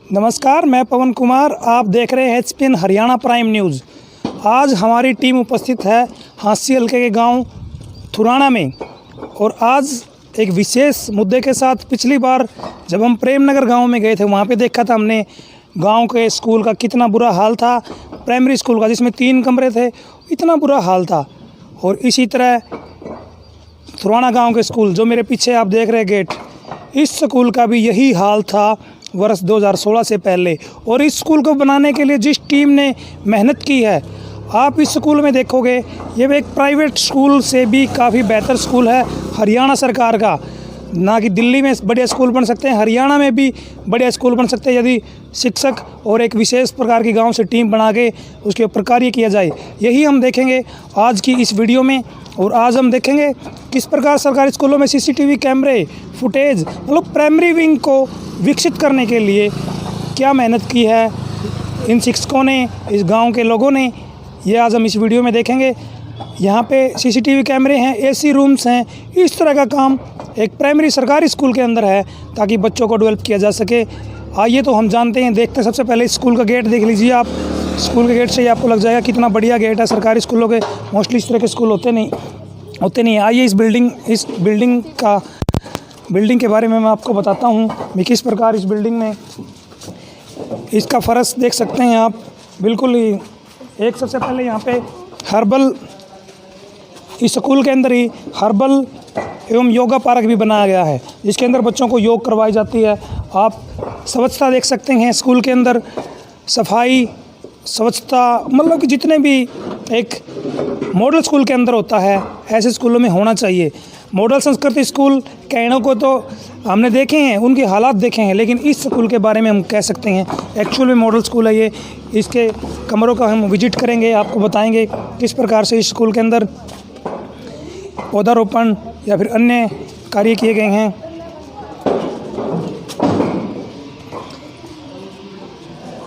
नमस्कार, मैं पवन कुमार। आप देख रहे हैं HPN हरियाणा प्राइम न्यूज़। आज हमारी टीम उपस्थित है हांसी हल्के के गांव थुराना में और आज एक विशेष मुद्दे के साथ। पिछली बार जब हम प्रेमनगर गांव में गए थे, वहां पे देखा था हमने गांव के स्कूल का कितना बुरा हाल था। प्राइमरी स्कूल का जिसमें 3 कमरे थे, इतना बुरा हाल था। और इसी तरह थुराना गाँव के स्कूल जो मेरे पीछे आप देख रहे गेट, इस स्कूल का भी यही हाल था वर्ष 2016 से पहले। और इस स्कूल को बनाने के लिए जिस टीम ने मेहनत की है, आप इस स्कूल में देखोगे ये एक प्राइवेट स्कूल से भी काफ़ी बेहतर स्कूल है हरियाणा सरकार का। ना कि दिल्ली में बढ़िया स्कूल बन सकते हैं, हरियाणा में भी बढ़िया स्कूल बन सकते हैं यदि शिक्षक और एक विशेष प्रकार की गांव से टीम बना के उसके ऊपर कार्य किया जाए। यही हम देखेंगे आज की इस वीडियो में। और आज हम देखेंगे किस प्रकार सरकारी स्कूलों में CCTV कैमरे फुटेज, मतलब प्राइमरी विंग को विकसित करने के लिए क्या मेहनत की है इन शिक्षकों ने, इस गांव के लोगों ने। ये आज हम इस वीडियो में देखेंगे। यहाँ पे CCTV कैमरे हैं, AC रूम्स हैं। इस तरह का काम एक प्राइमरी सरकारी स्कूल के अंदर है ताकि बच्चों को डेवलप किया जा सके। आइए तो हम जानते हैं, देखते हैं। सबसे पहले स्कूल का गेट देख लीजिए आप। स्कूल के गेट से ही आपको लग जाएगा कितना बढ़िया गेट है। सरकारी स्कूलों के मोस्टली इस तरह के स्कूल होते नहीं। आइए इस बिल्डिंग के बारे में मैं आपको बताता हूँ मैं किस प्रकार इस बिल्डिंग में इसका फ़र्श देख सकते हैं आप। बिल्कुल ही एक सबसे पहले यहाँ पे हर्बल, इस स्कूल के अंदर ही हर्बल एवं योगा पार्क भी बनाया गया है जिसके अंदर बच्चों को योग करवाई जाती है। आप स्वच्छता देख सकते हैं स्कूल के अंदर। सफाई, स्वच्छता, मतलब कि जितने भी एक मॉडल स्कूल के अंदर होता है ऐसे स्कूलों में होना चाहिए। मॉडल संस्कृति स्कूल कहने को तो हमने देखे हैं, उनके हालात देखे हैं, लेकिन इस स्कूल के बारे में हम कह सकते हैं एक्चुअल में मॉडल स्कूल है ये। इसके कमरों का हम विजिट करेंगे, आपको बताएंगे किस प्रकार से इस स्कूल के अंदर पौधारोपण या फिर अन्य कार्य किए गए हैं।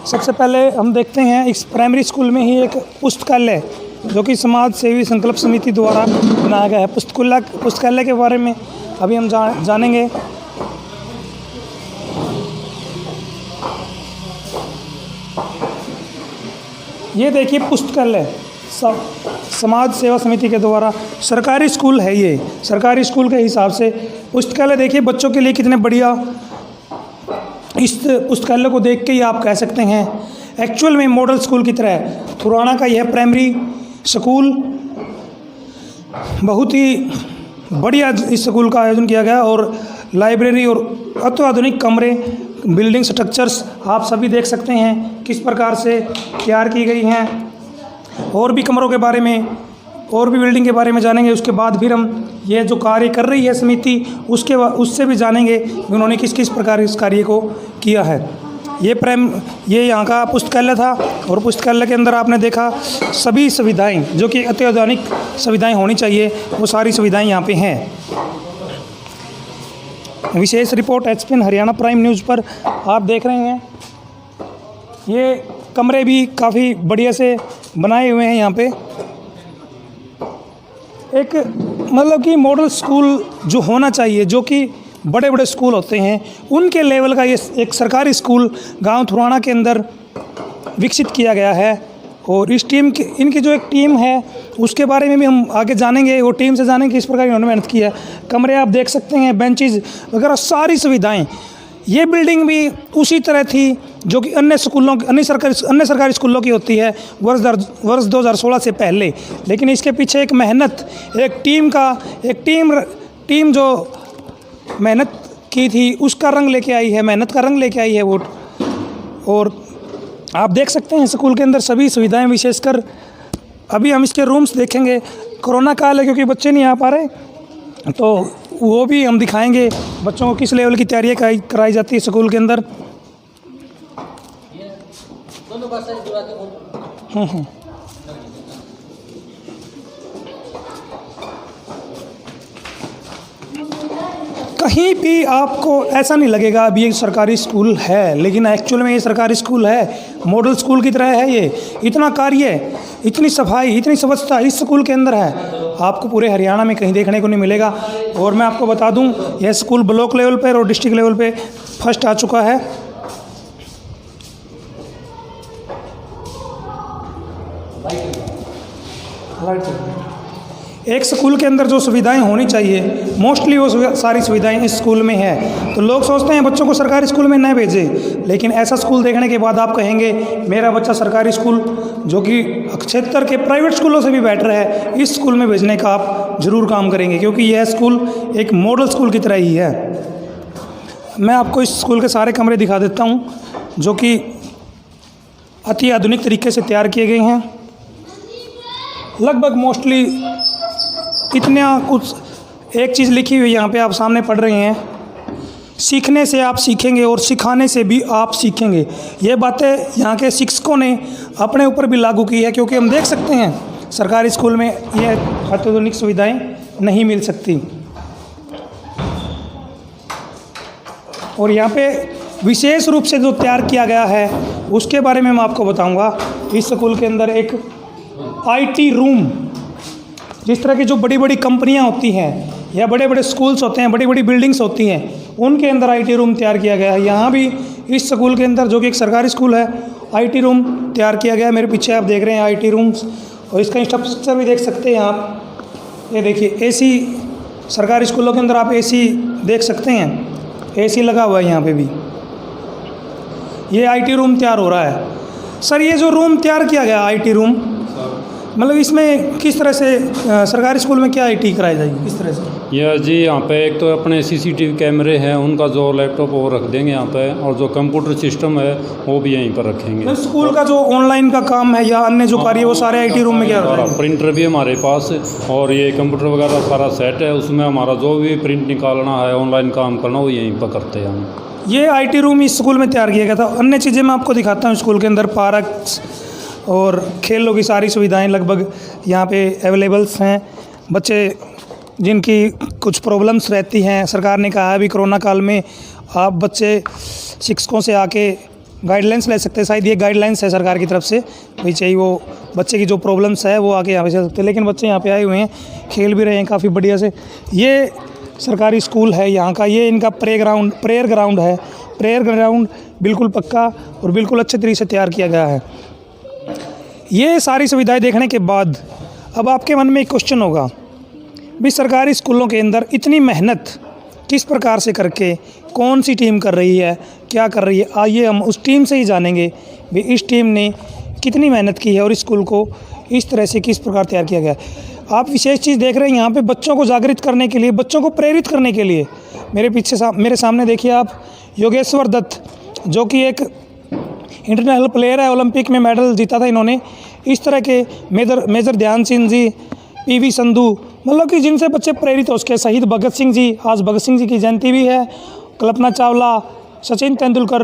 सबसे पहले हम देखते हैं इस प्राइमरी स्कूल में ही एक पुस्तकालय जो कि समाज सेवी संकल्प समिति द्वारा बनाया गया है। पुस्तकालय के बारे में अभी हम जानेंगे। ये देखिए पुस्तकालय समाज सेवा समिति के द्वारा सरकारी स्कूल है। ये सरकारी स्कूल के हिसाब से पुस्तकालय देखिए बच्चों के लिए कितने बढ़िया। इस पुस्तकालय को देख के ही आप कह सकते हैं एक्चुअल में मॉडल स्कूल की तरह थुराना का यह प्राइमरी स्कूल बहुत ही बढ़िया इस स्कूल का आयोजन किया गया। और लाइब्रेरी और अत्याधुनिक कमरे, बिल्डिंग स्ट्रक्चर्स आप सभी देख सकते हैं किस प्रकार से तैयार की गई हैं। और भी कमरों के बारे में, और भी बिल्डिंग के बारे में जानेंगे। उसके बाद फिर हम ये जो कार्य कर रही है समिति उससे भी जानेंगे कि उन्होंने किस किस प्रकार इस कार्य को किया है। ये यहाँ का पुस्तकालय था और पुस्तकालय के अंदर आपने देखा सभी सुविधाएं जो कि अत्याधुनिक सुविधाएं होनी चाहिए, वो सारी सुविधाएं यहाँ पे हैं। विशेष report HPN Haryana prime news पर आप देख रहे हैं। ये कमरे भी काफ़ी बढ़िया से बनाए हुए हैं। यहाँ पे एक मतलब कि मॉडल स्कूल जो होना चाहिए, जो कि बड़े बड़े स्कूल होते हैं उनके लेवल का ये एक सरकारी स्कूल गांव थुराना के अंदर विकसित किया गया है। और इस टीम की, इनकी जो एक टीम है उसके बारे में भी हम आगे जानेंगे। वो टीम से जानेंगे किस प्रकार इन्होंने मेहनत की है। कमरे आप देख सकते हैं, बेंचेज वगैरह सारी सुविधाएं। ये बिल्डिंग भी उसी तरह थी जो कि अन्य सरकारी स्कूलों की होती है वर्ष 2016 से पहले। लेकिन इसके पीछे एक मेहनत, एक टीम जो मेहनत की थी उसका रंग लेके आई है, मेहनत का रंग लेके आई है वो। और आप देख सकते हैं स्कूल के अंदर सभी सुविधाएं। विशेषकर अभी हम इसके रूम्स देखेंगे। कोरोना काल है क्योंकि बच्चे नहीं आ पा रहे, तो वो भी हम दिखाएंगे बच्चों को किस लेवल की तैयारी कराई जाती है स्कूल के अंदर। कहीं भी आपको ऐसा नहीं लगेगा अभी ये सरकारी स्कूल है, लेकिन एक्चुअल में ये सरकारी स्कूल है, मॉडल स्कूल की तरह है। ये इतना कार्य, इतनी सफाई, इतनी स्वच्छता इस स्कूल के अंदर है, आपको पूरे हरियाणा में कहीं देखने को नहीं मिलेगा। और मैं आपको बता दूं, यह स्कूल ब्लॉक लेवल पर और डिस्ट्रिक्ट लेवल पे फर्स्ट आ चुका है। एक स्कूल के अंदर जो सुविधाएं होनी चाहिए मोस्टली वो सारी सुविधाएं इस स्कूल में है। तो लोग सोचते हैं बच्चों को सरकारी स्कूल में न भेजें, लेकिन ऐसा स्कूल देखने के बाद आप कहेंगे मेरा बच्चा सरकारी स्कूल जो कि क्षेत्र के प्राइवेट स्कूलों से भी बेटर है, इस स्कूल में भेजने का आप ज़रूर काम करेंगे, क्योंकि यह स्कूल एक मॉडल स्कूल की तरह ही है। मैं आपको इस स्कूल के सारे कमरे दिखा देता हूँ जो कि अति आधुनिक तरीके से तैयार किए गए हैं। लगभग मोस्टली इतना कुछ एक चीज़ लिखी हुई यहाँ पे आप सामने पढ़ रहे हैं, सीखने से आप सीखेंगे और सिखाने से भी आप सीखेंगे। ये बातें यहाँ के शिक्षकों ने अपने ऊपर भी लागू की है, क्योंकि हम देख सकते हैं सरकारी स्कूल में ये अत्याधुनिक सुविधाएं नहीं मिल सकती। और यहाँ पे विशेष रूप से जो तैयार किया गया है उसके बारे में मैं आपको बताऊंगा। इस स्कूल के अंदर एक आईटी रूम, जिस तरह की जो बड़ी बड़ी कंपनियां होती हैं या बड़े बड़े स्कूल्स होते हैं, बड़ी बड़ी बिल्डिंग्स होती हैं, उनके अंदर आईटी रूम तैयार किया गया है। यहाँ भी इस स्कूल के अंदर जो कि एक सरकारी स्कूल है, आईटी रूम तैयार किया गया है। मेरे पीछे आप देख रहे हैं आईटी रूम्स, और इसका इंफ्रास्ट्रक्चर भी देख सकते हैं आप। ये देखिए एसी, सरकारी स्कूलों के अंदर आप एसी देख सकते हैं, एसी लगा हुआ है यहाँ पे भी। ये आईटी रूम तैयार हो रहा है। सर ये जो रूम तैयार किया गया आईटी रूम, मतलब इसमें किस तरह से सरकारी स्कूल में क्या आईटी कराई जाएगी, किस तरह से? यह जी यहाँ पे एक तो अपने सीसीटीवी कैमरे हैं, उनका जो लैपटॉप वो रख देंगे यहाँ पे, और जो कंप्यूटर सिस्टम है वो भी यहीं पर रखेंगे। तो स्कूल का जो ऑनलाइन का काम है या अन्य जो कार्य वो सारे आईटी रूम में क्या होता है? प्रिंटर भी हमारे पास, और ये कंप्यूटर वगैरह सारा सेट है, उसमें हमारा जो भी प्रिंट निकालना है, ऑनलाइन काम करना, वो यहीं पर करते हैं हम। ये आईटी रूम इस स्कूल में तैयार किया गया था। अन्य चीज़ें मैं आपको दिखाता हूँ। स्कूल के अंदर पार्क्स और खेलों की सारी सुविधाएं लगभग यहाँ पे अवेलेबल्स हैं। बच्चे जिनकी कुछ प्रॉब्लम्स रहती हैं, सरकार ने कहा है अभी कोरोना काल में आप बच्चे शिक्षकों से आके गाइडलाइंस ले सकते हैं। शायद ये गाइडलाइंस है सरकार की तरफ से, भाई चाहिए वो बच्चे की जो प्रॉब्लम्स है वो आके यहाँ पे चल सकते हैं। लेकिन बच्चे यहाँ पे आए हुए हैं, खेल भी रहे हैं काफ़ी बढ़िया से। ये सरकारी स्कूल है यहाँ का, ये इनका प्रेयर ग्राउंड है। प्रेयर ग्राउंड बिल्कुल पक्का और बिल्कुल अच्छे तरीके से तैयार किया गया है। ये सारी सुविधाएं देखने के बाद अब आपके मन में एक क्वेश्चन होगा, भी सरकारी स्कूलों के अंदर इतनी मेहनत किस प्रकार से करके कौन सी टीम कर रही है, क्या कर रही है? आइए हम उस टीम से ही जानेंगे भी इस टीम ने कितनी मेहनत की है और इस स्कूल को इस तरह से किस प्रकार तैयार किया गया है। आप विशेष चीज़ देख रहे हैं यहाँ पे बच्चों को जागृत करने के लिए, बच्चों को प्रेरित करने के लिए मेरे सामने देखिए आप योगेश्वर दत्त, जो कि एक इंटरनेशनल प्लेयर है, ओलंपिक में मेडल जीता था इन्होंने। इस तरह के मेजर ध्यानचंद जी, पीवी संधू, मतलब कि जिनसे बच्चे प्रेरित हो सके। शहीद भगत सिंह जी, आज भगत सिंह जी की जयंती भी है। कल्पना चावला, सचिन तेंदुलकर,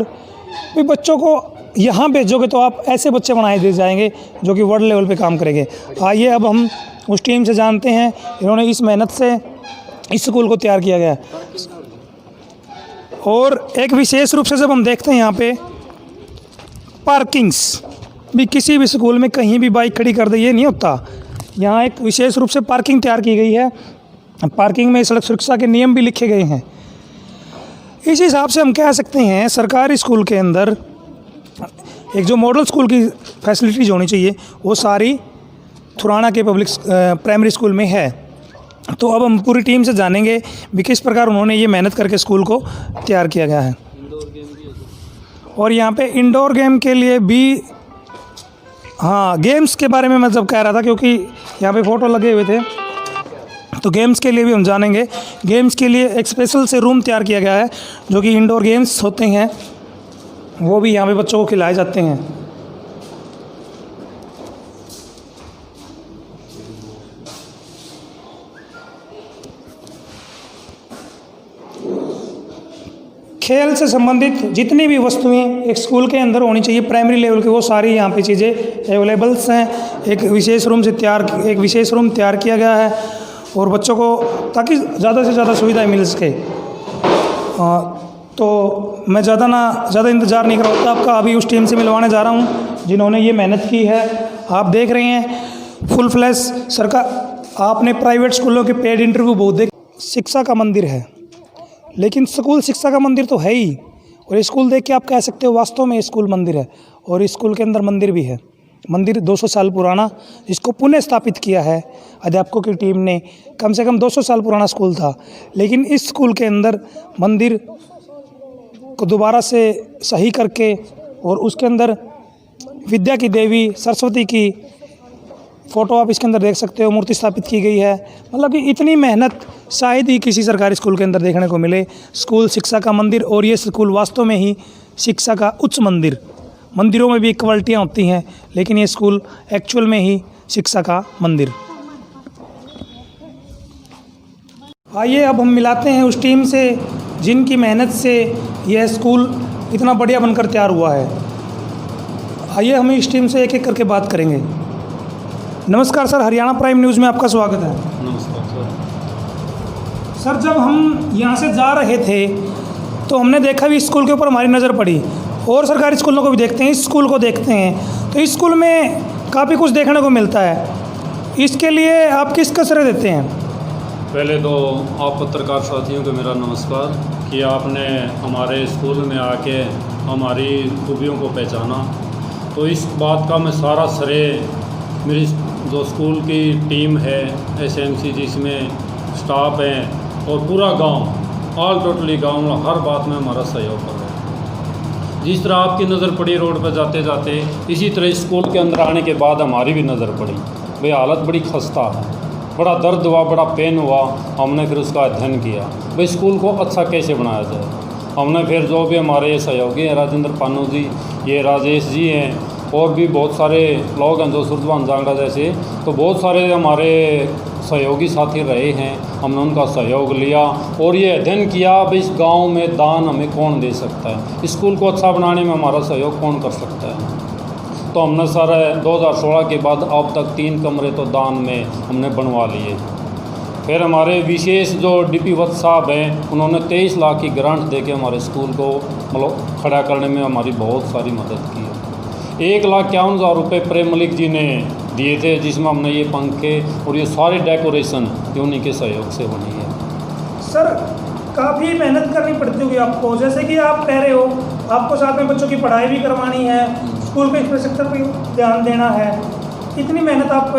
भी बच्चों को यहाँ भेजोगे तो आप ऐसे बच्चे बनाए दे जाएंगे जो कि वर्ल्ड लेवल पे काम करेंगे। आइए अब हम उस टीम से जानते हैं, इन्होंने इस मेहनत से इस स्कूल को तैयार किया गया है। और एक विशेष रूप से जब हम देखते हैं यहाँ पे पार्किंग्स भी, किसी भी स्कूल में कहीं भी बाइक खड़ी कर दे ये नहीं होता। यहाँ एक विशेष रूप से पार्किंग तैयार की गई है। पार्किंग में सड़क सुरक्षा के नियम भी लिखे गए हैं। इस हिसाब से हम कह सकते हैं सरकारी स्कूल के अंदर एक जो मॉडल स्कूल की फैसिलिटीज़ होनी चाहिए वो सारी थुराना के पब्लिक प्राइमरी स्कूल में है। तो अब हम पूरी टीम से जानेंगे भी किस प्रकार उन्होंने ये मेहनत करके स्कूल को तैयार किया गया है। और यहाँ पे इंडोर गेम के लिए भी, हाँ गेम्स के बारे में मैं जब कह रहा था, क्योंकि यहाँ पे फ़ोटो लगे हुए थे, तो गेम्स के लिए भी हम जानेंगे। गेम्स के लिए एक स्पेशल से रूम तैयार किया गया है, जो कि इंडोर गेम्स होते हैं वो भी यहाँ पे बच्चों को खिलाए जाते हैं। खेल से संबंधित जितनी भी वस्तुएं एक स्कूल के अंदर होनी चाहिए प्राइमरी लेवल की, वो सारी यहाँ पे चीज़ें अवेलेबल्स हैं। एक विशेष रूम तैयार किया गया है और बच्चों को ताकि ज़्यादा से ज़्यादा सुविधाएं मिल सके। तो मैं ज़्यादा इंतज़ार नहीं कराता आपका, अभी उस टीम से मिलवाने जा रहा हूँ जिन्होंने ये मेहनत की है। आप देख रहे हैं फुल फ्लैश सरकार, आपने प्राइवेट स्कूलों के पेड इंटरव्यू बहुत देख। शिक्षा का मंदिर है, लेकिन स्कूल शिक्षा का मंदिर तो है ही, और स्कूल देख के आप कह सकते हो वास्तव में स्कूल मंदिर है, और स्कूल के अंदर मंदिर भी है। मंदिर 200 साल पुराना, जिसको पुनः स्थापित किया है अध्यापकों की टीम ने। कम से कम 200 साल पुराना स्कूल था, लेकिन इस स्कूल के अंदर मंदिर को दोबारा से सही करके और उसके अंदर विद्या की देवी सरस्वती की फ़ोटो आप इसके अंदर देख सकते हो, मूर्ति स्थापित की गई है। मतलब कि इतनी मेहनत शायद ही किसी सरकारी स्कूल के अंदर देखने को मिले। स्कूल शिक्षा का मंदिर, और ये स्कूल वास्तव में ही शिक्षा का उच्च मंदिर। मंदिरों में भी क्वालिटियाँ होती हैं, लेकिन ये स्कूल एक्चुअल में ही शिक्षा का मंदिर। आइए अब हम मिलाते हैं उस टीम से जिनकी मेहनत से यह स्कूल इतना बढ़िया बनकर तैयार हुआ है। आइए हम इस टीम से एक एक करके बात करेंगे। नमस्कार सर, हरियाणा प्राइम न्यूज़ में आपका स्वागत है। नमस्कार सर। सर, जब हम यहाँ से जा रहे थे तो हमने देखा भी स्कूल के ऊपर हमारी नज़र पड़ी, और सरकारी स्कूलों को भी देखते हैं, इस स्कूल को देखते हैं तो इस स्कूल में काफ़ी कुछ देखने को मिलता है। इसके लिए आप किस कसरे देते हैं? पहले तो आप पत्रकार साथियों को मेरा नमस्कार कि आपने हमारे स्कूल में आके हमारी खूबियों को पहचाना। तो इस बात का मैं सारा श्रेय मेरी जो स्कूल की टीम है, SMC जिसमें स्टाफ है, और पूरा गांव, ऑल टोटली गांव हर बात में हमारा सहयोग कर रहा है। जिस तरह आपकी नज़र पड़ी रोड पर जाते जाते, इसी तरह स्कूल के अंदर आने के बाद हमारी भी नज़र पड़ी। भाई हालत बड़ी खस्ता है, बड़ा दर्द हुआ, बड़ा पेन हुआ। हमने फिर उसका अध्ययन किया, भाई स्कूल को अच्छा कैसे बनाया जाए। हमने फिर जो भी हमारे सहयोगी हैं, राजेंद्र पानू जी, ये राजेश जी हैं, और भी बहुत सारे लोग हैं जो सूरजवान जांगड़ा जैसे, तो बहुत सारे हमारे सहयोगी साथी रहे हैं। हमने उनका सहयोग लिया और ये अध्ययन किया भाई इस गांव में दान हमें कौन दे सकता है, स्कूल को अच्छा बनाने में हमारा सहयोग कौन कर सकता है। तो हमने सर 2016 के बाद अब तक 3 कमरे तो दान में हमने बनवा लिए। फिर हमारे विशेष जो DP वत्स साहब हैं, उन्होंने 23 लाख की ग्रांट देके हमारे स्कूल को मतलब खड़ा करने में हमारी बहुत सारी मदद की है। 1,51,000 रुपये प्रेम मलिक जी ने दिए थे, जिसमें हमने ये पंखे और ये सारी डेकोरेशन ये उन्हीं के सहयोग से बनी है। सर, काफ़ी मेहनत करनी पड़ती होगी आपको, जैसे कि आप कह रहे हो आपको साथ में बच्चों की पढ़ाई भी करवानी है, स्कूल के इंफ्रास्ट्रक्चर पर ध्यान देना है। इतनी मेहनत आप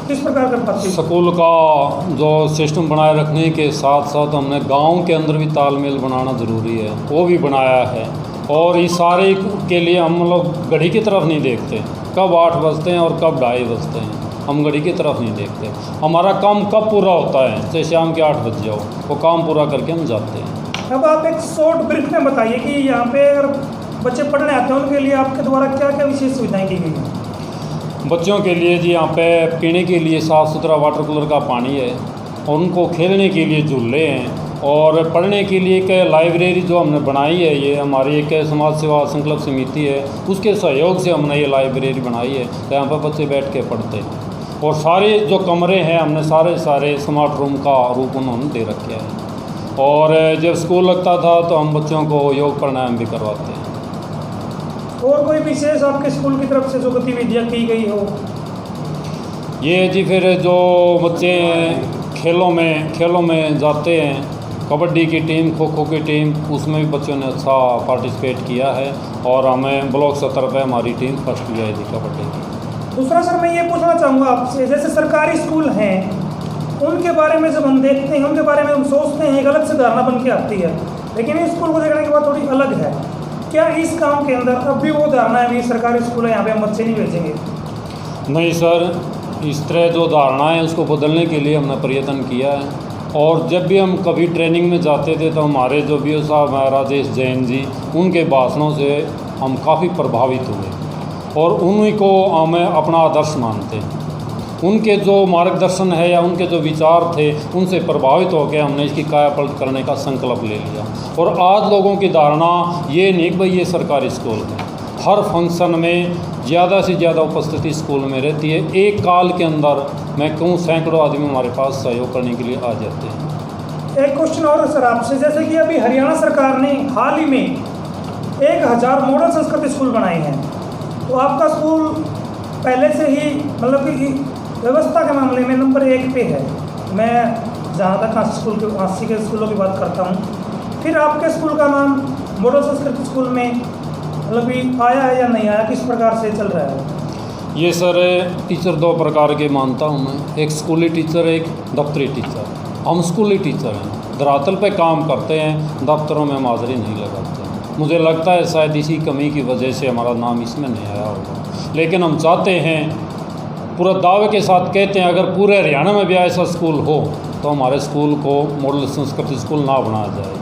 किस प्रकार कर पाते हैं? स्कूल का जो सिस्टम बनाए रखने के साथ साथ हमने गांव के अंदर भी तालमेल बनाना ज़रूरी है, वो भी बनाया है। और इस सारे के लिए हम लोग घड़ी की तरफ नहीं देखते, कब 8 बजते हैं और कब 2:30 बजते हैं, हम घड़ी की तरफ नहीं देखते। हमारा काम कब पूरा होता है, चाहे शाम के 8 बज जाओ, वो काम पूरा करके हम जाते हैं। अब आप एक शॉर्ट ब्रीफ में बताइए कि यहाँ पे अगर बच्चे पढ़ने आते हैं उनके लिए आपके द्वारा क्या क्या विशेष सुविधाएँ की गई हैं? बच्चों के लिए जी यहाँ पे पीने के लिए साफ़ सुथरा वाटर कूलर का पानी है, और उनको खेलने के लिए झूले हैं, और पढ़ने के लिए एक लाइब्रेरी जो हमने बनाई है, ये हमारी एक समाज सेवा संकल्प समिति है, उसके सहयोग से हमने ये लाइब्रेरी बनाई है। तो यहाँ पर बच्चे बैठ के पढ़ते हैं, और सारे जो कमरे हैं हमने सारे स्मार्ट रूम का रूप उन्होंने दे रखे हैं। और जब स्कूल लगता था तो हम बच्चों को योग प्राणायाम भी करवाते हैं। और कोई विशेष आपके स्कूल की तरफ से जो गतिविधियाँ की गई हो? ये जी फिर जो बच्चे खेलों में जाते हैं, कबड्डी की टीम, खो खो की टीम, उसमें भी बच्चों ने अच्छा पार्टिसिपेट किया है, और हमें ब्लॉक स्तर पर हमारी टीम फर्स्ट भी आई थी कबड्डी की। दूसरा सर, मैं ये पूछना चाहूँगा आपसे, जैसे सरकारी स्कूल हैं उनके बारे में जब हम देखते हैं, उनके बारे में हम सोचते हैं, एक अलग से धारणा बन के आती है, लेकिन इस स्कूल को देखने के बाद थोड़ी अलग है। क्या इस गांव के अंदर अब भी वो धारणा है भी सरकारी स्कूल है, यहाँ पे हम बच्चे नहीं भेजेंगे? नहीं सर, इस तरह जो धारणा है उसको बदलने के लिए हमने प्रयत्न किया है। और जब भी हम कभी ट्रेनिंग में जाते थे तो हमारे जो BO साहब हैं राजेश जैन जी, उनके भाषणों से हम काफ़ी प्रभावित हुए, और उन्हीं को हमें अपना आदर्श मानते हैं। उनके जो मार्गदर्शन है या उनके जो विचार थे, उनसे प्रभावित होकर हमने इसकी कायापलट करने का संकल्प ले लिया। और आज लोगों की धारणा ये नहीं कि भाई ये सरकारी स्कूल है, हर फंक्शन में ज़्यादा से ज़्यादा उपस्थिति स्कूल में रहती है। एक काल के अंदर मैं कहूँ सैकड़ों आदमी हमारे पास सहयोग करने के लिए आ जाते हैं। एक क्वेश्चन और सर आपसे, जैसे कि अभी हरियाणा सरकार ने हाल ही में 1000 मॉडल संस्कृत स्कूल बनाए हैं, तो आपका स्कूल पहले से ही मतलब कि व्यवस्था के मामले में नंबर 1 पे है। मैं जहाँ तक आसी के स्कूलों की बात करता हूँ, फिर आपके स्कूल का नाम मॉडल संस्कृत स्कूल में मतलब भी आया है या नहीं आया, किस प्रकार से चल रहा है? ये सर टीचर दो प्रकार के मानता हूँ मैं, एक स्कूली टीचर, एक दफ्तरी टीचर। हम स्कूली टीचर हैं, धरातल पे काम करते हैं, दफ्तरों में हाज़िरी नहीं लगाते। मुझे लगता है शायद इसी कमी की वजह से हमारा नाम इसमें नहीं आया होगा, लेकिन हम चाहते हैं, पूरा दावे के साथ कहते हैं, अगर पूरे हरियाणा में भी ऐसा स्कूल हो तो हमारे स्कूल को मॉडल संस्कृति स्कूल ना बनाया जाए।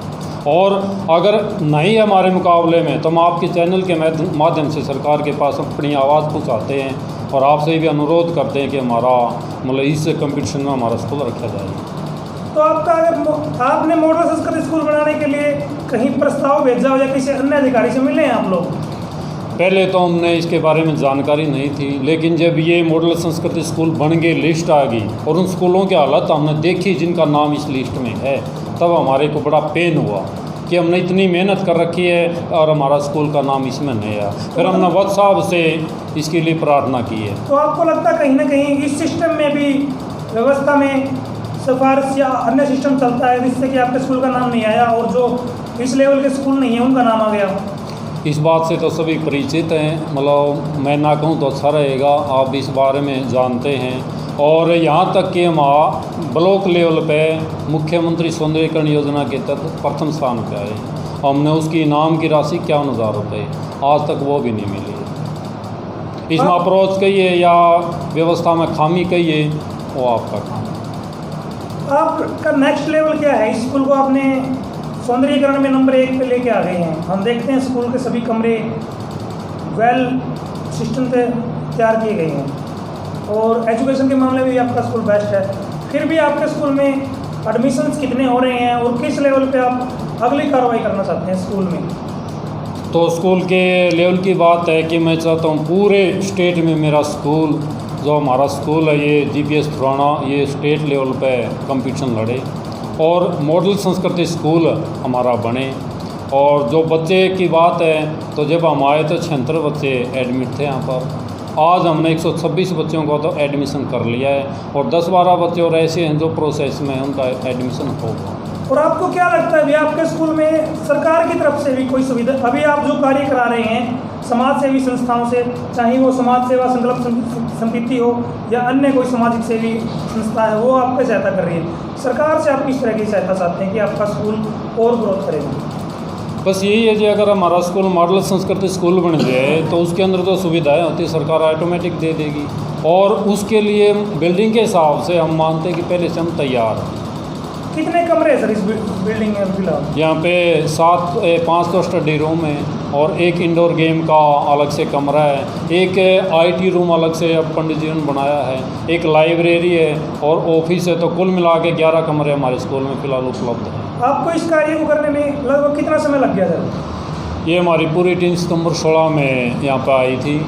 और अगर नहीं है हमारे मुकाबले में तो हम आपके चैनल के माध्यम से सरकार के पास अपनी आवाज़ पहुंचाते हैं और आपसे भी अनुरोध करते हैं कि हमारा मतलब इस कंपटीशन में हमारा स्कूल रखा जाए। तो आपका अगर आपने मॉडल संस्कृति स्कूल बनाने के लिए कहीं प्रस्ताव भेजा हो या किसी अन्य अधिकारी से मिले हैं आप लोग? पहले तो हमने इसके बारे में जानकारी नहीं थी, लेकिन जब ये मॉडल संस्कृति स्कूल बन गए, लिस्ट आ गई और उन स्कूलों की हालत हमने देखी जिनका नाम इस लिस्ट में है, तब हमारे को बड़ा पेन हुआ कि हमने इतनी मेहनत कर रखी है और हमारा स्कूल का नाम इसमें नहीं आया। फिर हमने वक्त साहब से इसके लिए प्रार्थना की है। तो आपको लगता है कहीं ना कहीं इस सिस्टम में भी, व्यवस्था में सिफारिश या अन्य सिस्टम चलता है जिससे कि आपके स्कूल का नाम नहीं आया और जो इस लेवल के स्कूल नहीं है उनका नाम आ गया? इस बात से तो सभी परिचित हैं, मतलब मैं ना कहूँ तो अच्छा रहेगा, आप इस बारे में जानते हैं। और यहाँ तक कि हम ब्लॉक लेवल पे मुख्यमंत्री सौंदर्यीकरण योजना के तहत प्रथम स्थान पे आए। हमने उसकी इनाम की राशि 51,000 रुपये, आज तक वो भी नहीं मिली है। इसमें अप्रोच कहिए या व्यवस्था में खामी कहिए, वो आपका काम है। आपका नेक्स्ट लेवल क्या है? इस स्कूल को आपने सौंदर्यीकरण में नंबर 1 पे लेके आ गए हैं। हम देखते हैं स्कूल के सभी कमरे वेल सिस्टम से तैयार किए गए हैं और एजुकेशन के मामले में भी आपका स्कूल बेस्ट है। फिर भी आपके स्कूल में एडमिशन्स कितने हो रहे हैं और किस लेवल पे आप अगली कार्रवाई करना चाहते हैं स्कूल में? तो स्कूल के लेवल की बात है कि मैं चाहता हूँ पूरे स्टेट में मेरा स्कूल, जो हमारा स्कूल है ये जीपीएस थुराना, ये स्टेट लेवल पे कंपटीशन लड़े और मॉडल संस्कृति स्कूल हमारा बने। और जो बच्चे की बात है, तो जब हम आए तो 76 बच्चे एडमिट थे यहाँ पर। आज हमने 126 बच्चों को तो एडमिशन कर लिया है और 10-12 बच्चे और ऐसे हैं जो प्रोसेस में हैं, उनका एडमिशन होगा। और आपको क्या लगता है अभी आपके स्कूल में सरकार की तरफ से भी कोई सुविधा, अभी आप जो कार्य करा रहे हैं समाज सेवी संस्थाओं से, चाहे वो समाज सेवा संकल्प समिति हो या अन्य कोई सामाजिक सेवी संस्था है, वो आपकी सहायता कर रही है, सरकार से आप किस तरह की सहायता चाहते हैं कि आपका स्कूल और ग्रोथ करेगा? बस यही है कि अगर हमारा स्कूल मॉडल संस्कृति स्कूल बन जाए तो उसके अंदर जो सुविधाएं होती है सरकार ऑटोमेटिक दे देगी। और उसके लिए बिल्डिंग के हिसाब से हम मानते हैं कि पहले से हम तैयार हैं। कितने कमरे हैं सर इस बिल्डिंग में फिलहाल? यहाँ पे 5 तो स्टडी रूम है और एक इंडोर गेम का अलग से कमरा है, एक आईटी रूम अलग से अब पंडित जी ने बनाया है, एक लाइब्रेरी है और ऑफिस है। तो कुल मिला के 11 कमरे हमारे स्कूल में फ़िलहाल उपलब्ध हैं। आपको इस कार्य को करने में लगभग कितना समय लग गया सर? ये हमारी पूरी टीम सितंबर 16 में यहाँ पर आई थी।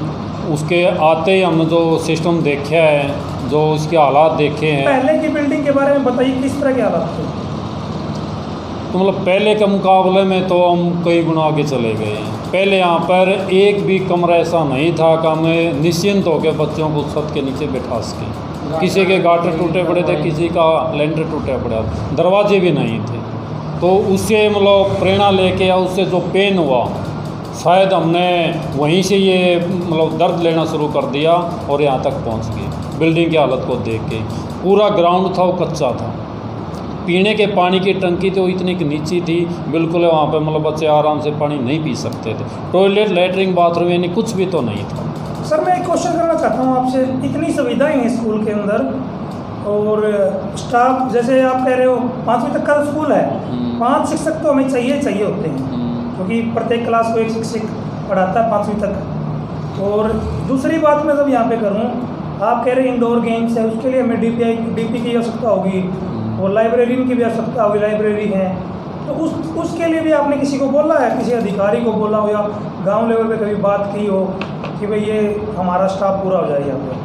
उसके आते ही हमने जो सिस्टम देखा है, जो उसके हालात देखे हैं। पहले की बिल्डिंग के बारे में बताइए, किस तरह के हालात थे? तो मतलब पहले के मुकाबले में तो हम कई गुना आगे चले गए हैं। पहले यहाँ पर एक भी कमरा ऐसा नहीं था कि हमें निश्चिंत होकर बच्चों को छत के नीचे बैठा सकें। किसी के गाटर टूटे पड़े थे, किसी का लेंटर टूटा पड़ा, दरवाजे भी नहीं थे। तो उससे मतलब प्रेरणा लेके या उससे जो पेन हुआ, शायद हमने वहीं से ये मतलब दर्द लेना शुरू कर दिया और यहाँ तक पहुँच गए। बिल्डिंग की हालत को देख के पूरा ग्राउंड था वो कच्चा था, पीने के पानी की टंकी तो इतनी नीची थी बिल्कुल, वहाँ पे मतलब बच्चे आराम से पानी नहीं पी सकते थे। टॉयलेट, लैट्रिन, बाथरूम यानी कुछ भी तो नहीं था। सर मैं एक क्वेश्चन करना चाहता हूँ आपसे, इतनी सुविधाएं हैं स्कूल के अंदर और स्टाफ, जैसे आप कह रहे हो 5वीं तक का स्कूल है, 5 शिक्षक तो हमें चाहिए होते हैं क्योंकि प्रत्येक क्लास को एक शिक्षक पढ़ाता है 5वीं तक। और दूसरी बात मैं जब यहाँ पे करूँ, आप कह रहे हैं इंडोर गेम्स है, उसके लिए हमें डीपी की आवश्यकता होगी और लाइब्रेरी की भी आवश्यकता होगी, लाइब्रेरी है। तो उसके लिए भी आपने किसी को बोला है, किसी अधिकारी को बोला हो या गांव लेवल पे कभी बात की हो कि भाई ये हमारा स्टाफ पूरा हो जाए यहाँ पे?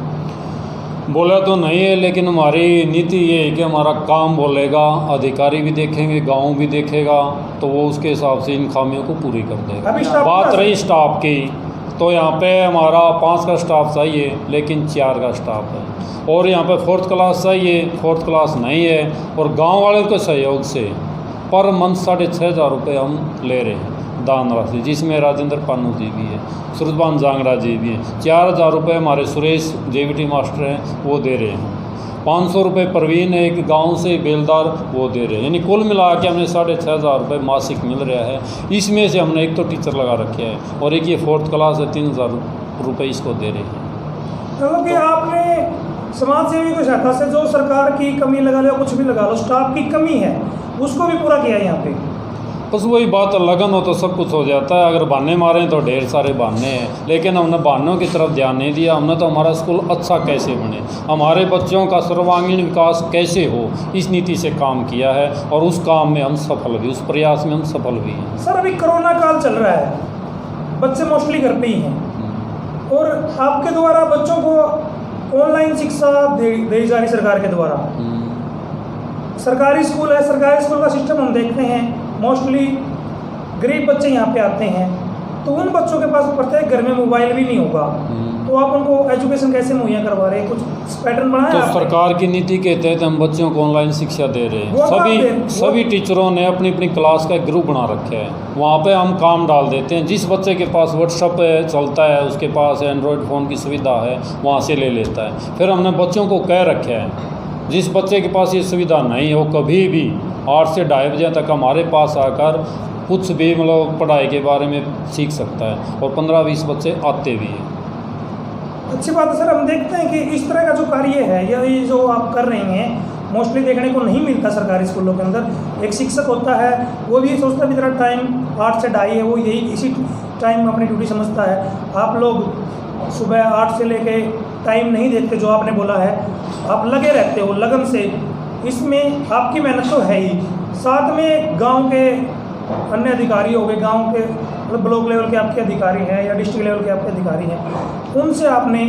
बोला तो नहीं है, लेकिन हमारी नीति ये है कि हमारा काम बोलेगा, अधिकारी भी देखेंगे, गांव भी देखेगा, तो वो उसके हिसाब से इन खामियों को पूरी कर देगा। बात रही स्टाफ की, तो यहाँ पे हमारा 5 का स्टाफ चाहिए लेकिन 4 का स्टाफ है। और यहाँ पे 4th क्लास चाहिए, 4th क्लास नहीं है। और गांव वालों के सहयोग से पर मंथ 6,500 रुपये हम ले रहे हैं। दान राशि, जिसमें राजेंद्र पानू जी भी है, सुरजबान जांगरा जी भी हैं। 4000 रुपये हमारे सुरेश जेवीटी मास्टर हैं वो दे रहे हैं। 500 रुपये प्रवीण एक गांव से बेलदार वो दे रहे हैं। यानी कुल मिला के हमें 6500 रुपये मासिक मिल रहा है। इसमें से हमने एक तो टीचर लगा रखे हैं और एक ये 4th क्लास है, 3000 रुपये इसको दे रहे हैं। मतलब कि आपने समाज सेवी की सहायता से जो सरकार की कमी लगा लो, कुछ भी लगा लो, स्टाफ की कमी है उसको भी पूरा किया है यहाँ पे। बस वही बात है, लगन हो तो सब कुछ हो जाता है। अगर बहाने मारें तो ढेर सारे बहाने हैं, लेकिन हमने बहानों की तरफ ध्यान नहीं दिया। हमने तो हमारा स्कूल अच्छा कैसे बने, हमारे बच्चों का सर्वांगीण विकास कैसे हो, इस नीति से काम किया है और उस काम में हम सफल भी, उस प्रयास में हम सफल भी हैं। सर अभी कोरोना काल चल रहा है, बच्चे मोस्टली घर पे ही हैं और आपके द्वारा बच्चों को ऑनलाइन शिक्षा दी जा रही सरकार के द्वारा। सरकारी स्कूल है, सरकारी स्कूल का सिस्टम हम देखते हैं मोस्टली गरीब बच्चे यहाँ पे आते हैं, तो उन बच्चों के पास प्रत्येक घर में मोबाइल भी नहीं होगा, तो आप उनको एजुकेशन कैसे मुहैया करवा रहे हैं? कुछ पैटर्न बनाया तो आपने? सरकार की नीति के तहत हम बच्चों को ऑनलाइन शिक्षा दे रहे हैं। सभी टीचरों ने अपनी अपनी क्लास का एक ग्रुप बना रखा है, वहाँ पे हम काम डाल देते हैं। जिस बच्चे के पास व्हाट्सएप चलता है, उसके पास एंड्रॉयड फ़ोन की सुविधा है, वहाँ से ले लेता है। फिर हमने बच्चों को कह रखा है, जिस बच्चे के पास ये सुविधा नहीं हो, कभी भी 8 से 2:30 बजे तक हमारे पास आकर कुछ भी मतलब पढ़ाई के बारे में सीख सकता है और 15-20 बच्चे आते भी हैं। अच्छी बात है सर। हम देखते हैं कि इस तरह का जो कार्य है या ये जो आप कर रही हैं मोस्टली देखने को नहीं मिलता सरकारी स्कूलों के अंदर। एक शिक्षक होता है, वो भी सोचता है मेरा टाइम 8 से 2:30 है, वो यही इसी टाइम में अपनी ड्यूटी समझता है। आप लोग सुबह 8 से लेके टाइम नहीं देखते, जो आपने बोला है आप लगे रहते हो लगन से, इसमें आपकी मेहनत तो है ही, साथ में गांव के अन्य अधिकारी हो गए, गांव के मतलब ब्लॉक लेवल के आपके अधिकारी हैं या डिस्ट्रिक्ट लेवल के आपके अधिकारी हैं, उनसे आपने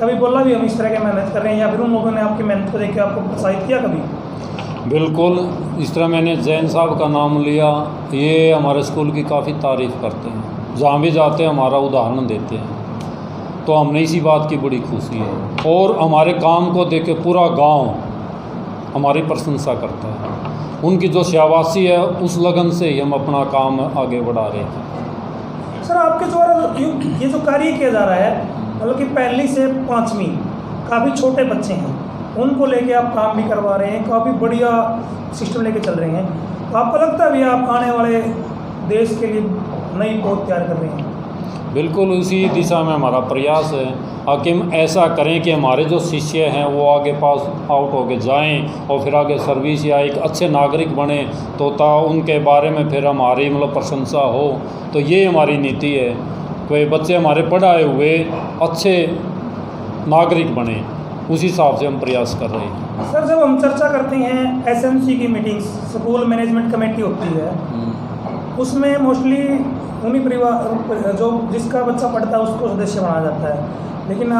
कभी बोला भी हम इस तरह की मेहनत कर रहे हैं, या फिर उन लोगों ने आपकी मेहनत को देख के आपको प्रोत्साहित किया कभी? बिल्कुल, इस तरह मैंने जैन साहब का नाम लिया, ये हमारे स्कूल की काफ़ी तारीफ़ करते हैं, जहाँ भी जाते हैं हमारा उदाहरण देते हैं, तो हमने इसी बात की बड़ी खुशी है। और हमारे काम को देख के पूरा गांव हमारी प्रशंसा करता है। उनकी जो शाबाशी है उस लगन से ही हम अपना काम आगे बढ़ा रहे हैं। सर आपके द्वारा ये जो कार्य किया जा रहा है, मतलब कि 1ली से 5वीं काफ़ी छोटे बच्चे हैं, उनको लेके आप काम भी करवा रहे हैं, काफ़ी बढ़िया सिस्टम लेके चल रहे हैं, तो आपको लगता है भी आप आने वाले देश के लिए नई पहुँच तैयार कर रहे हैं? बिल्कुल उसी दिशा में हमारा प्रयास है कि हम ऐसा करें कि हमारे जो शिष्य हैं वो आगे पास आउट होके जाएं और फिर आगे सर्विस या एक अच्छे नागरिक बने, तो उनके बारे में फिर हमारी मतलब प्रशंसा हो। तो ये हमारी नीति है, कोई बच्चे हमारे पढ़ाए हुए अच्छे नागरिक बने, उसी हिसाब से हम प्रयास कर रहे हैं। सर जब हम चर्चा करते हैं एसएमसी की मीटिंग्स, स्कूल मैनेजमेंट कमेटी होती है, उसमें मोस्टली उन्हीं परिवार जो जिसका बच्चा पढ़ता है उसको सदस्य बनाया जाता है, लेकिन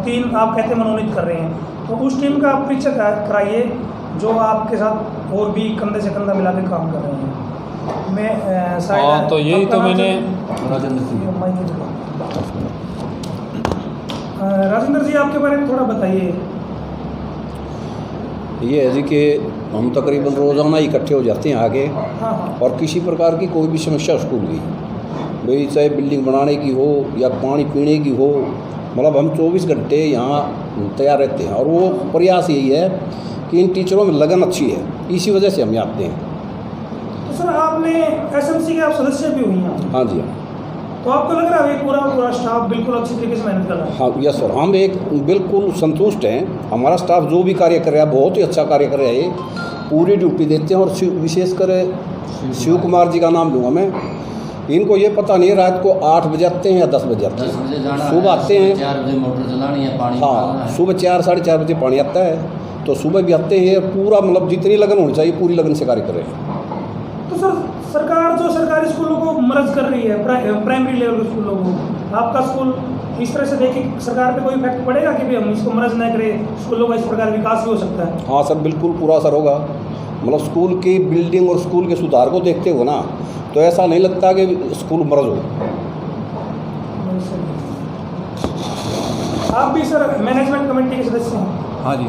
3 आप कहते हैं मनोनीत कर रहे हैं, तो उस टीम का आप परिचय कराइए जो आपके साथ और भी कंधे से कंधा मिला के काम कर रहे हैं। मैं हाँ, तो यही तो मैंने राजेंद्र जी आपके बारे में थोड़ा बताइए। ये है जी कि हम तकरीबन रोज़ाना इकट्ठे हो जाते हैं आगे, हाँ। और किसी प्रकार की कोई भी समस्या स्कूल की, भाई चाहे बिल्डिंग बनाने की हो या पानी पीने की हो, मतलब हम 24 घंटे यहाँ तैयार रहते हैं। और वो प्रयास यही है कि इन टीचरों में लगन अच्छी है, इसी वजह से हम यहाँ आते हैं। तो सर आपने एसएमसी के आप सदस्य भी हुई हैं? हाँ जी हाँ। तो आपको लग रहा है पूरा स्टाफ बिल्कुल अच्छी तरीके से मेहनत कर रहा है? हाँ यस सर, हम एक बिल्कुल संतुष्ट हैं। हमारा स्टाफ जो भी कार्य कर रहा है बहुत ही अच्छा कार्य कर रहा है, पूरी ड्यूटी देते हैं। और विशेषकर शिव कुमार जी का नाम लूँगा मैं, इनको ये पता नहीं है रात को 8 बजे आते हैं या 10 बजे आते हैं, सुबह आते हैं 4 बजे मोटर चलानी है, पानी हाँ सुबह 4 साढ़े 4 बजे पानी आता है, तो सुबह भी आते हैं। पूरा मतलब जितनी लगन होनी चाहिए पूरी लगन से कार्य कर रहे हैं। तो सर सरकार जो सरकारी स्कूलों को मर्ज कर रही है, प्राइमरी लेवल के स्कूलों को, आपका स्कूल इस तरह से देखे सरकार पे कोई इफेक्ट पड़ेगा कि भी हम इसको मर्ज न करें, स्कूलों का इस प्रकार विकास भी हो सकता है? हाँ सर बिल्कुल पूरा असर होगा। मतलब स्कूल की बिल्डिंग और स्कूल के सुधार को देखते हुए ना, तो ऐसा नहीं लगता कि स्कूल मर्ज हो। आप भी सर मैनेजमेंट कमेटी के सदस्य हैं? हाँ जी।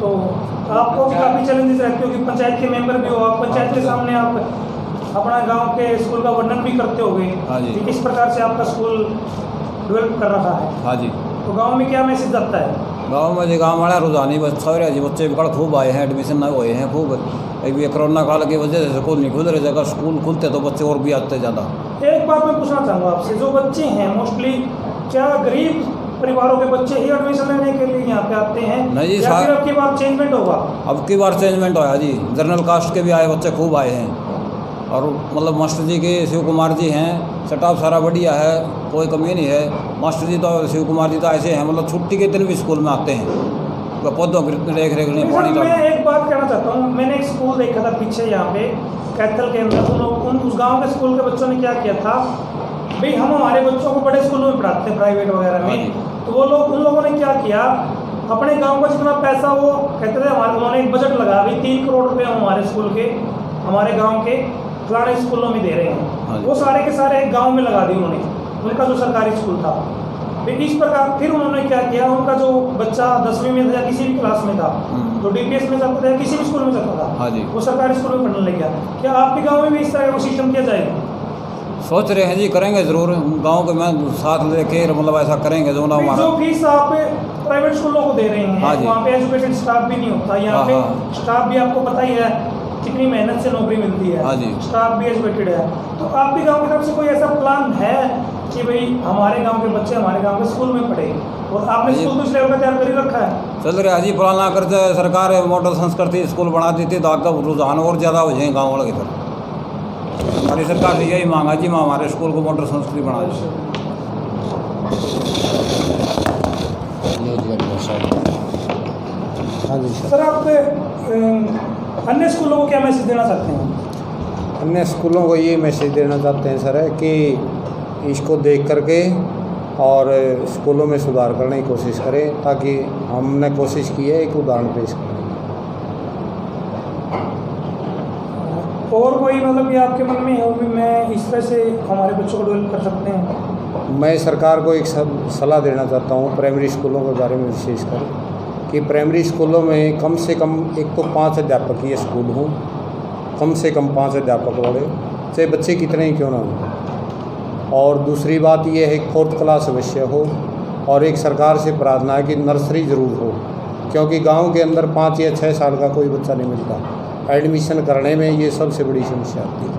तो आपको भी काफ़ी चैलेंजेस रहते हो कि पंचायत के मेंबर भी हो, आप पंचायत के सामने आप अपना गांव के स्कूल का वर्णन भी करते होंगे। हाँ जी। कि किस प्रकार से आपका स्कूल डेवलप कर रहा है। हाँ जी। तो गांव में क्या मैसेज आता है? गाँव में जी गाँव वाला रुझानी सारे जी बच्चे भी खूब आए हैं, एडमिशन हुए हैं खूब। एक ये कोरोना काल की वजह से स्कूल नहीं खुल रहे, अगर स्कूल खुलते तो बच्चे और भी आते ज़्यादा। एक बात मैं पूछना चाहूँगा आपसे, जो बच्चे हैं मोस्टली क्या गरीब परिवारों के बच्चे ही एडमिशन लेने के लिए यहाँ पे आते हैं? नहीं जी, या फिर अब की बार चेंजमेंट होगा? अब की बार चेंजमेंट होया जी, जनरल कास्ट के भी आए बच्चे खूब आए हैं। और मतलब मास्टर जी के शिव कुमार जी हैं, स्टाफ सारा बढ़िया है, कोई कमी नहीं है। मास्टर जी तो शिव कुमार जी तो ऐसे हैं, मतलब छुट्टी के दिन भी स्कूल में आते हैं, पौधों की देख रेख नहीं, पानी मैं एक बात कहना चाहता हूँ, मैंने एक स्कूल देखा था पीछे यहाँ पे कैथल के अंदर। उस गाँव के स्कूल के बच्चों ने क्या किया था, भाई हम हमारे बच्चों को बड़े स्कूलों में पढ़ाते हैं प्राइवेट वगैरह में, तो वो लोग उन लोगों ने क्या किया, अपने गांव का जितना पैसा वो कहते थे हमारे, उन्होंने एक बजट लगा, भाई 3 करोड़ रुपए हम हमारे स्कूल के, हमारे गांव के फलाने स्कूलों में दे रहे हैं। वो सारे के सारे एक गांव में लगा दिए उन्होंने, उनका जो सरकारी स्कूल था। फिर इस प्रकार फिर उन्होंने क्या किया, उनका जो बच्चा 10वीं में था या किसी भी क्लास में था, तो DPS में जाता था या किसी भी स्कूल में जाता था, वो सरकारी स्कूल में पढ़ने लग गया। क्या आपके गाँव में भी इस तरह का सिस्टम किया जाएगा? सोच रहे हैं जी, करेंगे ज़रूर। गांव के मैं साथ लेके मतलब ऐसा करेंगे जो ना हमारा। जो फीस आप प्राइवेट स्कूलों को दे रहे हैं, वहाँ पे एजुकेटेड स्टाफ भी नहीं होता, यहाँ पे स्टाफ भी आपको पता ही है कितनी मेहनत से नौकरी मिलती है, स्टाफ भी एजुकेटेड है। तो आपके गांव की तरफ से कोई ऐसा प्लान है कि भाई हमारे गांव के बच्चे हमारे गांव के स्कूल में पढ़े, और आपने स्कूल तो इस लेवल का तैयार कर ही रखा है? चल रहा है जी, प्लान ना करते सरकार मॉडल संस्कृति स्कूल बना देती तो आपका रुझान और ज़्यादा हो जाए गाँव वालों की तरफ। हमारी सरकार से यही मांगा जी, हमारे स्कूल को मॉडल संस्कृति बना दें। हाँ जी सर, आप अन्य स्कूलों को क्या मैसेज देना चाहते हैं? अन्य स्कूलों को ये मैसेज देना चाहते हैं सर कि इसको देख करके और स्कूलों में सुधार करने की कोशिश करें, ताकि हमने कोशिश की है एक उदाहरण पेश करें। और कोई मतलब ये आपके मन में हो भी मैं इस तरह से हमारे बच्चों को डेवलप कर सकते हैं? मैं सरकार को एक सलाह देना चाहता हूँ प्राइमरी स्कूलों के बारे में, विशेषकर कि प्राइमरी स्कूलों में कम से कम एक तो 5 अध्यापकीय स्कूल हों, कम से कम 5 अध्यापक वाले, चाहे बच्चे कितने ही क्यों ना हों। और दूसरी बात यह है 4th क्लास अवश्य हो, और एक सरकार से प्रार्थना है कि नर्सरी ज़रूर हो, क्योंकि गांव के अंदर 5 या 6 साल का कोई बच्चा नहीं मिलता, एडमिशन करने में ये सबसे बड़ी समस्या आती है।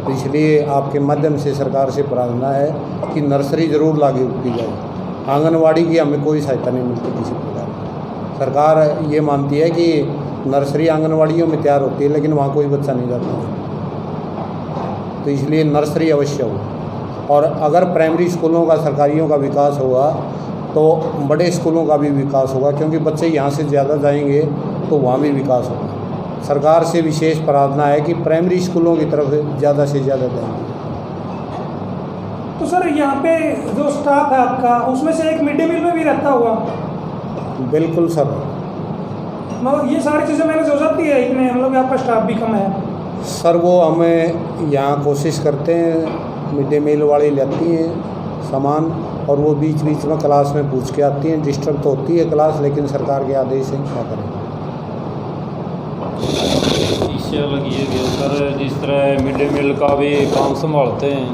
तो इसलिए आपके माध्यम से सरकार से प्रार्थना है कि नर्सरी ज़रूर लागू की जाए। आंगनवाड़ी की हमें कोई सहायता नहीं मिलती किसी प्रकार। सरकार ये मानती है कि नर्सरी आंगनवाड़ियों में तैयार होती है, लेकिन वहाँ कोई बच्चा नहीं जाता है, तो इसलिए नर्सरी अवश्य हो। और अगर प्राइमरी स्कूलों का, सरकारियों का विकास होगा तो बड़े स्कूलों का भी विकास होगा, क्योंकि बच्चे यहाँ से ज़्यादा जाएंगे तो वहाँ भी विकास होगा। सरकार से विशेष प्रार्थना है कि प्राइमरी स्कूलों की तरफ ज़्यादा से ज़्यादा जाएंगे। तो सर, यहाँ पे जो स्टाफ है आपका, उसमें से एक मिड डे मील में भी रहता होगा? बिल्कुल सर। मतलब ये सारी चीज़ें मैंने हो जाती है इतने, मतलब आपका स्टाफ भी कम है? सर, वो हमें यहाँ कोशिश करते हैं, मिड डे मील वाली लेती हैं सामान, और वो बीच बीच में क्लास में पूछ के आती हैं। डिस्टर्ब तो होती है क्लास, लेकिन सरकार के आदेश है, क्या करें। इससे अलग ये भी है सर, जिस तरह मिड डे मील का भी काम संभालते हैं,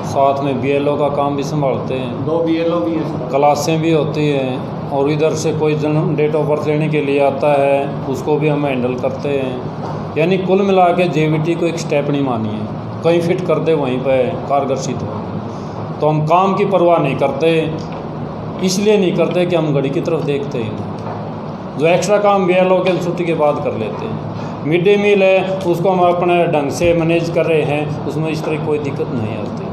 साथ में BLO का काम भी संभालते हैं, 2 BLO भी है, क्लासें भी होती हैं, और इधर से कोई जन्म डेट ऑफ बर्थ लेने के लिए आता है, उसको भी हम हैंडल करते हैं। यानी कुल मिला के JVT को एक स्टेप नहीं मानी है, कहीं फिट कर दे वहीं पर कारगर सिद्ध हो। तो हम काम की परवाह नहीं करते, इसलिए नहीं करते कि हम घड़ी की तरफ देखते ही नहीं। जो एक्स्ट्रा काम BLO के छुट्टी के बाद कर लेते हैं। मिड डे मील है, उसको हम अपने ढंग से मैनेज कर रहे हैं, उसमें इस तरह कोई दिक्कत नहीं आती।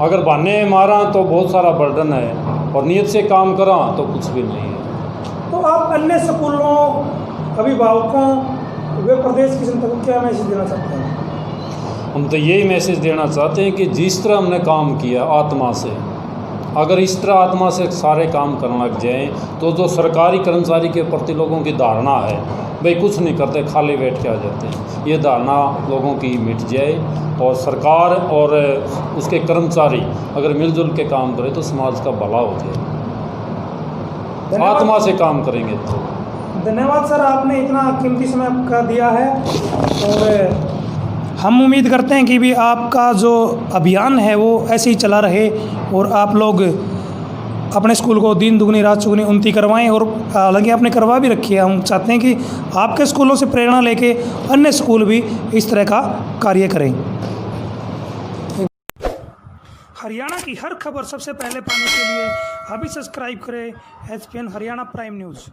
अगर बहाने मारा तो बहुत सारा बर्डन है, और नियत से काम करा तो कुछ भी नहीं है। तो आप अन्य स्कूलों, अभिभावकों वे प्रदेश की जनता को क्या मैसेज देना चाहते हैं? हम तो यही मैसेज देना चाहते हैं कि जिस तरह हमने काम किया आत्मा से, अगर इस तरह आत्मा से सारे काम करने लग जाएँ तो जो सरकारी कर्मचारी के प्रति लोगों की धारणा है, भाई कुछ नहीं करते खाली बैठ के आ जाते हैं, ये धारणा लोगों की मिट जाए, और सरकार और उसके कर्मचारी अगर मिलजुल के काम करें तो समाज का भला हो जाए। आत्मा से काम करेंगे तो। धन्यवाद सर, आपने इतना कीमती समय आपका दिया है, और हम उम्मीद करते हैं कि भी आपका जो अभियान है वो ऐसे ही चला रहे और आप लोग अपने स्कूल को दिन दुगनी रात चुगनी उन्नति करवाएं। और हालांकि आपने करवा भी रखी है, हम चाहते हैं कि आपके स्कूलों से प्रेरणा लेके अन्य स्कूल भी इस तरह का कार्य करें। हरियाणा की हर खबर सबसे पहले पाने के लिए अभी सब्सक्राइब करें HPN हरियाणा प्राइम न्यूज़।